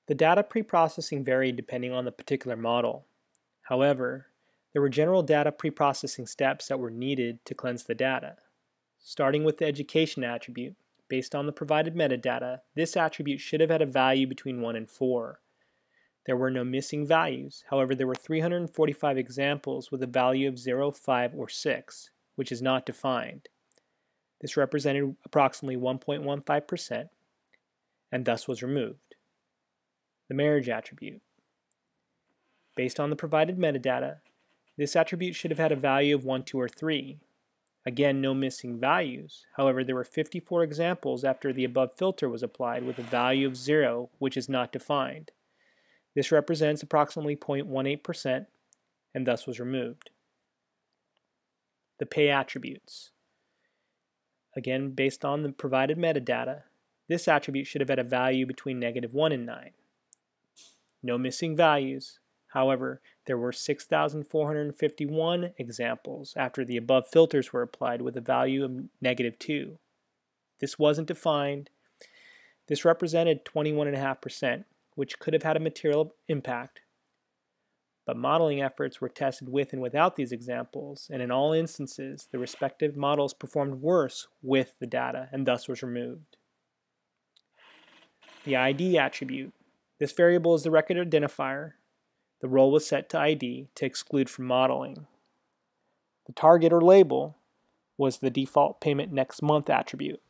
The data preprocessing varied depending on the particular model. However, there were general data preprocessing steps that were needed to cleanse the data. Starting with the education attribute, based on the provided metadata, this attribute should have had a value between 1 and 4. There were no missing values. However, there were 345 examples with a value of 0, 5, or 6, which is not defined. This represented approximately 1.15% and thus was removed. The marriage attribute. Based on the provided metadata, this attribute should have had a value of 1, 2, or 3. Again, no missing values. However, there were 54 examples after the above filter was applied with a value of 0, which is not defined. This represents approximately 0.18% and thus was removed. The pay attributes. Again, based on the provided metadata, this attribute should have had a value between -1 and 9. No missing values. However, there were 6,451 examples after the above filters were applied with a value of -2. This wasn't defined. This represented 21.5%, which could have had a material impact. But modeling efforts were tested with and without these examples, and in all instances, the respective models performed worse with the data and thus was removed. The ID attribute. This variable is the record identifier. The role was set to ID to exclude from modeling. The target or label was the default payment next month attribute.